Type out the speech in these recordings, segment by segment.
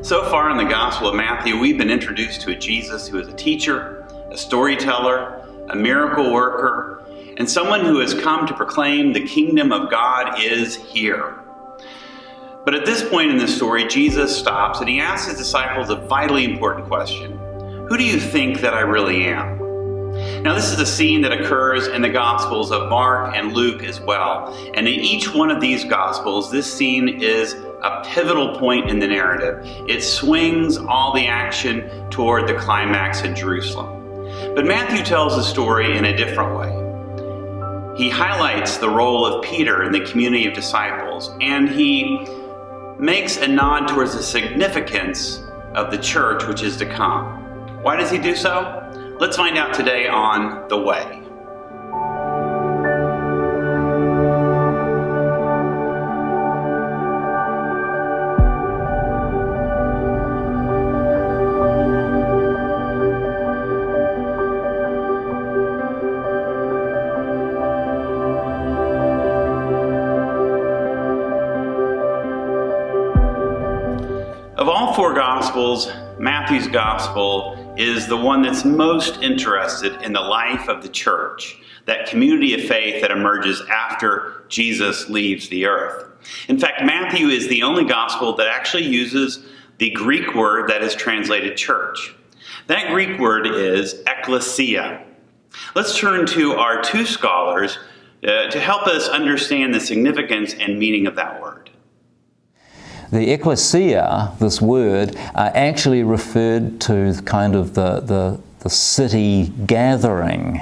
So far in the Gospel of Matthew, we've been introduced to a Jesus who is a teacher, a storyteller, a miracle worker, and someone who has come to proclaim the kingdom of God is here. But at this point in the story, Jesus stops and he asks his disciples a vitally important question. Who do you think that I really am? Now, this is a scene that occurs in the Gospels of Mark and Luke as well. And in each one of these Gospels, this scene is a pivotal point in the narrative. It swings all the action toward the climax in Jerusalem. But Matthew tells the story in a different way. He highlights the role of Peter in the community of disciples, and he makes a nod towards the significance of the church which is to come. Why does he do so? Let's find out today on The Way. Of all four Gospels, Matthew's Gospel is the one that's most interested in the life of the church, that community of faith that emerges after Jesus leaves the earth. In fact, Matthew is the only Gospel that actually uses the Greek word that is translated church. That Greek word is ekklesia. Let's turn to our two scholars to help us understand the significance and meaning of that word. The ecclesia, this word, actually referred to kind of the city gathering.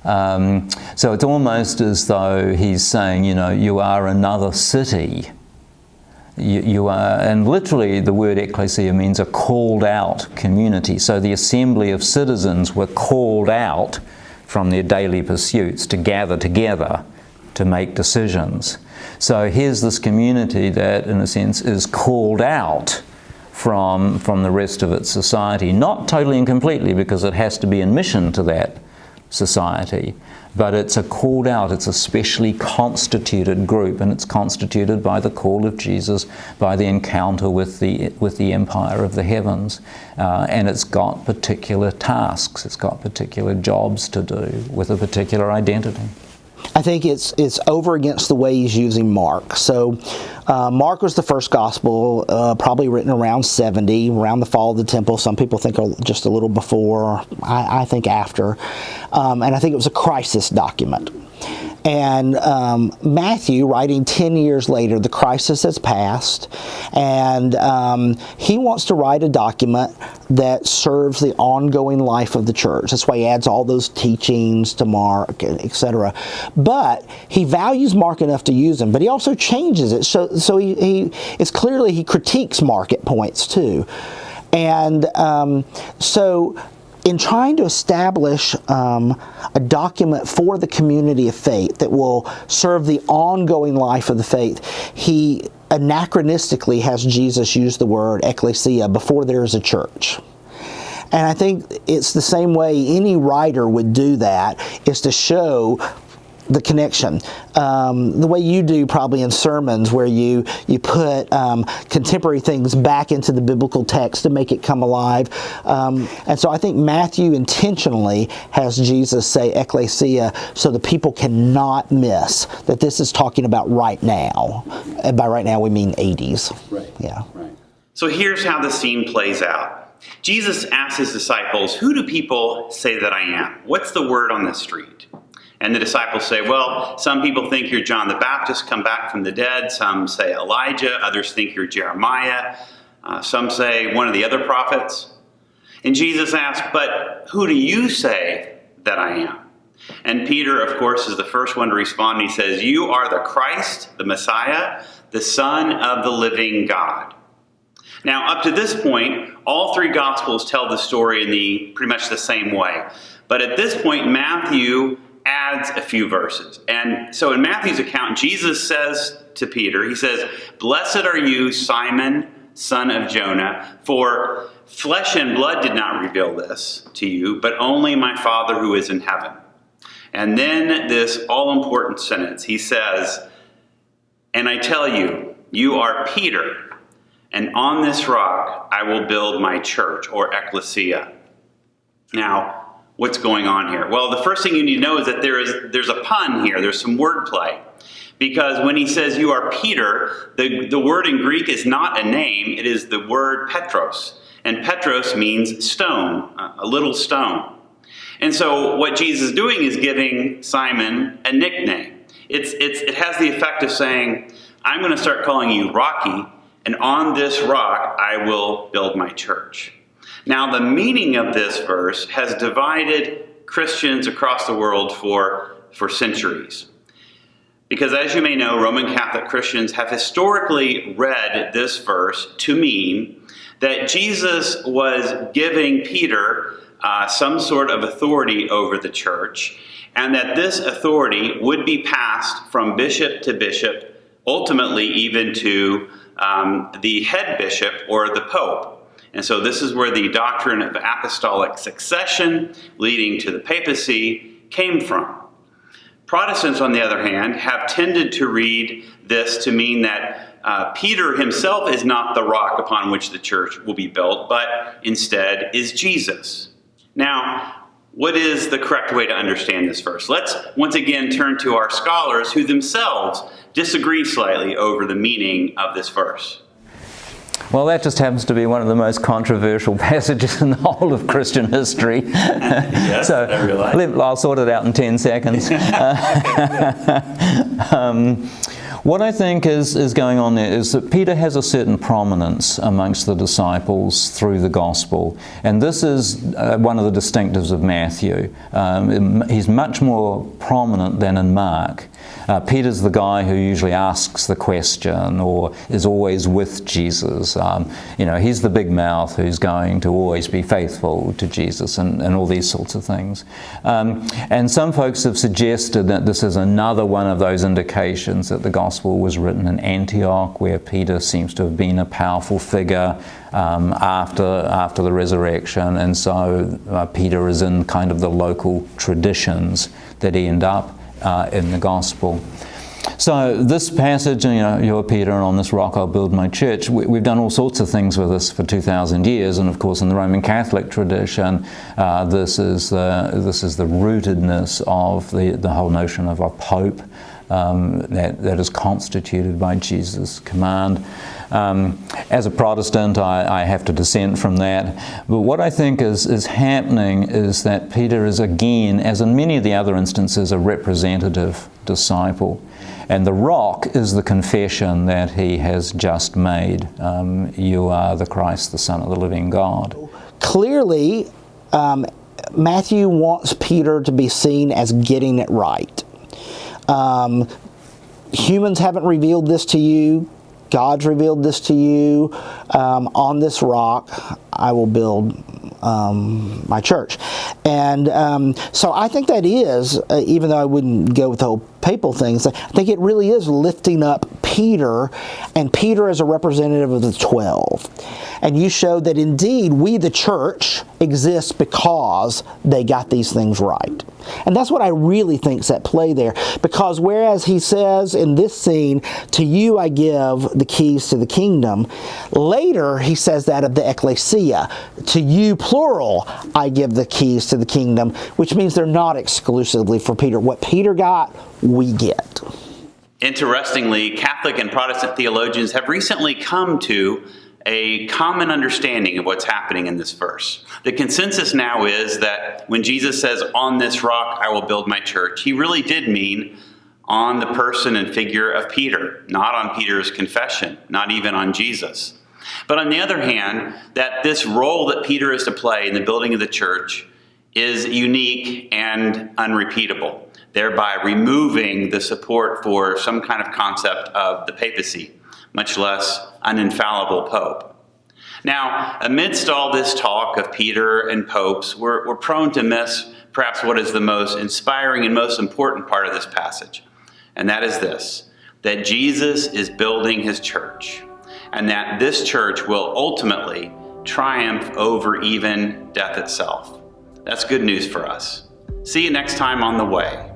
So it's almost as though he's saying, you are another city. You are, and literally the word ecclesia means a called out community. So the assembly of citizens were called out from their daily pursuits to gather together to make decisions. So here's this community that, in a sense, is called out from the rest of its society. Not totally and completely, because it has to be in mission to that society, but it's a called out, it's a specially constituted group, and it's constituted by the call of Jesus, by the encounter with the empire of the heavens. And it's got particular tasks, it's got particular jobs to do with a particular identity. I think it's over against the way he's using Mark. So Mark was the first gospel, probably written around 70, around the fall of the temple. Some people think just a little before, I think after. And I think it was a crisis document. And Matthew, writing 10 years later, the crisis has passed, and he wants to write a document that serves the ongoing life of the church. That's why he adds all those teachings to Mark, etc. But he values Mark enough to use him, but he also changes it. So it's clearly he critiques Mark at points too. And so in trying to establish a document for the community of faith that will serve the ongoing life of the faith, he anachronistically has Jesus use the word ecclesia before there is a church. And I think it's the same way any writer would do that, is to show the connection. The way you do probably in sermons, where you put contemporary things back into the biblical text to make it come alive. And so I think Matthew intentionally has Jesus say ecclesia so the people cannot miss that this is talking about right now. And by right now we mean 80s. Right. Yeah. Right. So here's how the scene plays out. Jesus asks his disciples, "Who do people say that I am? What's the word on the street?" And the disciples say, well, some people think you're John the Baptist come back from the dead. Some say Elijah. Others think you're Jeremiah. Some say one of the other prophets. And Jesus asks, but who do you say that I am? And Peter, of course, is the first one to respond. He says, you are the Christ, the Messiah, the Son of the living God. Now, up to this point, all three Gospels tell the story in pretty much the same way. But at this point, Matthew adds a few verses. And so in Matthew's account, Jesus says to Peter, he says, blessed are you, Simon, son of Jonah, for flesh and blood did not reveal this to you, but only my Father who is in heaven. And then this all-important sentence, he says, and I tell you, you are Peter, and on this rock I will build my church, or ecclesia. Now, what's going on here? Well, the first thing you need to know is that there's a pun here. There's some wordplay. Because when he says you are Peter, the word in Greek is not a name, it is the word Petros. And Petros means stone, a little stone. And so what Jesus is doing is giving Simon a nickname. It has the effect of saying, I'm going to start calling you Rocky, and on this rock I will build my church. Now, the meaning of this verse has divided Christians across the world for centuries. Because as you may know, Roman Catholic Christians have historically read this verse to mean that Jesus was giving Peter some sort of authority over the church, and that this authority would be passed from bishop to bishop, ultimately even to the head bishop or the pope. And so this is where the doctrine of apostolic succession leading to the papacy came from. Protestants, on the other hand, have tended to read this to mean that Peter himself is not the rock upon which the church will be built, but instead is Jesus. Now, what is the correct way to understand this verse? Let's once again turn to our scholars who themselves disagree slightly over the meaning of this verse. Well, that just happens to be one of the most controversial passages in the whole of Christian history. Yes, so I realize. I'll sort it out in 10 seconds. What I think is going on there is that Peter has a certain prominence amongst the disciples through the gospel. And this is one of the distinctives of Matthew. He's much more prominent than in Mark. Peter's the guy who usually asks the question or is always with Jesus. He's the big mouth who's going to always be faithful to Jesus and all these sorts of things. And some folks have suggested that this is another one of those indications that the gospel was written in Antioch, where Peter seems to have been a powerful figure after the resurrection, and so Peter is in kind of the local traditions that end up in the gospel. So this passage, you're Peter, and on this rock I'll build my church. We've done all sorts of things with this for 2,000 years, and of course in the Roman Catholic tradition, this is the rootedness of the whole notion of a pope that is constituted by Jesus' command. As a Protestant, I have to dissent from that. But what I think is happening is that Peter is again, as in many of the other instances, a representative disciple. And the rock is the confession that he has just made. You are the Christ, the Son of the living God. Clearly, Matthew wants Peter to be seen as getting it right. Humans haven't revealed this to you. God's revealed this to you. On this rock, I will build my church. And so I think that is, even though I wouldn't go with the whole papal things, I think it really is lifting up Peter, and Peter as a representative of the 12. And you showed that indeed we, the church, exist because they got these things right. And that's what I really think is at play there. Because whereas he says in this scene, to you I give the keys to the kingdom, later he says that of the ecclesia. To you, plural, I give the keys to the kingdom, which means they're not exclusively for Peter. What Peter got, we get. Interestingly, Catholic and Protestant theologians have recently come to a common understanding of what's happening in this verse. The consensus now is that when Jesus says, on this rock I will build my church, he really did mean on the person and figure of Peter, not on Peter's confession, not even on Jesus. But on the other hand, that this role that Peter is to play in the building of the church is unique and unrepeatable, thereby removing the support for some kind of concept of the papacy, much less an infallible pope. Now, amidst all this talk of Peter and popes, we're prone to miss perhaps what is the most inspiring and most important part of this passage. And that is this, that Jesus is building his church, and that this church will ultimately triumph over even death itself. That's good news for us. See you next time on The Way.